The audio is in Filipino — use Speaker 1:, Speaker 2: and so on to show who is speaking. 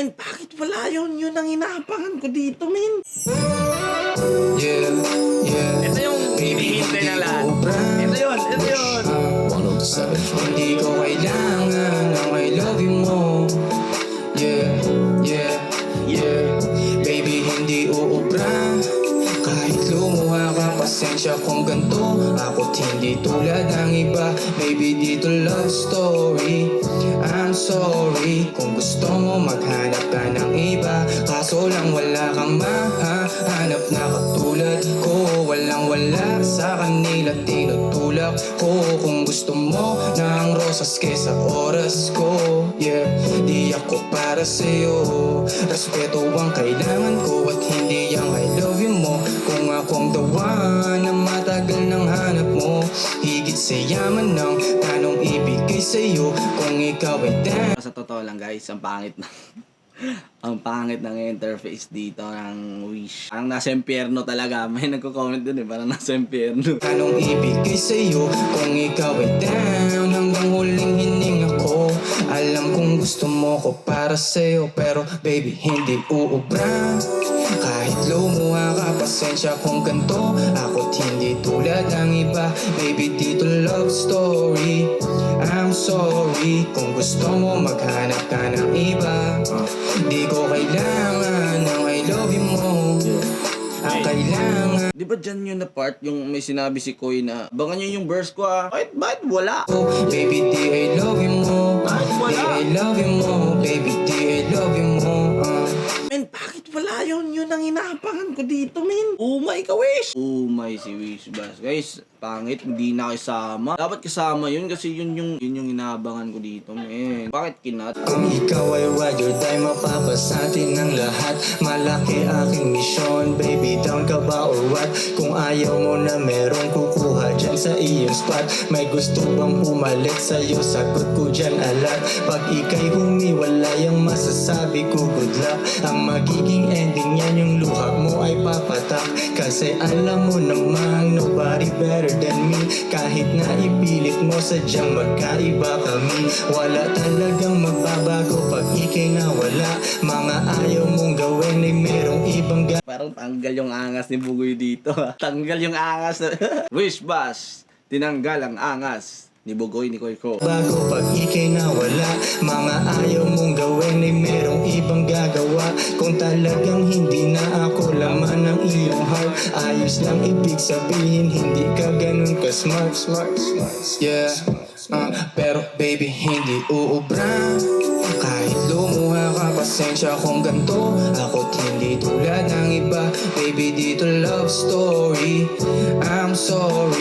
Speaker 1: And bakit wala yun? Yun ang inaabangan ko dito, men.
Speaker 2: Yeah, yeah.
Speaker 1: Ito yung hinihintay na lahat. Ito yun, ito yun.
Speaker 2: 107. Hindi ko kailangan ng I love you mo. Yeah, yeah, yeah. Baby, hindi uubra. Kahit lumuha ka, pasensya kung ganito. Ako't hindi tulad ng iba. Baby, dito love story. I'm sorry kung gusto mo maghanap ka ng iba. Kaso lang wala kang mahanap na katulad ko. Walang wala sa kanila, tinutulak ko. Kung gusto mo ng rosas kesa oras ko. Yeah, di ako para sa'yo. Respeto ang kailangan ko at hindi ang I love you mo. Kung akong the one na matagal nang hanap mo, higit sa yaman ng tanong ibigay sa'yo. Kung ikaw ay damn.
Speaker 1: Sa totoo lang guys, ang pangit na ang pangit ng interface dito ng Wish. Parang nasa impyerno talaga. May nagko-comment dun parang nasa impyerno.
Speaker 2: Anong ibigay sa'yo kung ikaw ay down hanggang huling hininga ko. Alam kong gusto mo ko para sa'yo, pero baby hindi uubra. Kahit lumuha ka, pasensya kung ganito. Ako't hindi tulad ng iba. Baby dito love story. I'm sorry kung gusto mo maghanap ka ng iba. Di ko kailangan ng I love you mo. Ang kailangan
Speaker 1: Di ba dyan yun na part, yung may sinabi si Koy na abangan nyo yung verse ko Bakit wala?
Speaker 2: ko, baby di I love you mo.
Speaker 1: Bakit
Speaker 2: Di
Speaker 1: wala?
Speaker 2: I love you mo, baby di I love you mo.
Speaker 1: Men, bakit wala yun? Yun ang inaabangan ko dito, men. Umay ka, Wish. Umay si Wish Bass. Guys, pangit, hindi na kasama. Dapat kasama yun kasi yun yung inaabangan ko dito, men. Bakit kinat?
Speaker 2: Kung ikaw ay ride or die, mapapasatin ng lahat. Malaki aking misyon, baby down ka ba or what? Kung ayaw mo na merong kukuha dyan sa iyong spot. May gusto bang pumalit sa'yo, sagot ko dyan alat. Pag ika'y humiwala, yung masasabi ko good luck. Ang magiging ending yan, yung luha mo ay papatak. Kasi alam mo namang nobody better than me. Kahit na ipilit mo, sadyang magkaiba kami. Wala talagang magbabago pag ika'y nawala. Mga ayaw mong gawin ay merong ibang
Speaker 1: Parang tanggal yung angas ni Bugoy dito. Tanggal yung angas. Wish Bass, tinanggal ang angas ni Bugoy ni Koy Ko.
Speaker 2: bago pag ika'y nawala. Mga ayaw mong gawin ay merong ibang gagawa. Kung talagang hindi na ako laman ng iyong heart, ayos lang ibig sabihin, hindi ka ganun ka smart. Yeah, pero baby hindi uubra. Kahit lumuha ka, pasensya kung ganito. Ako't hindi tulad ng iba. Baby dito love story. I'm sorry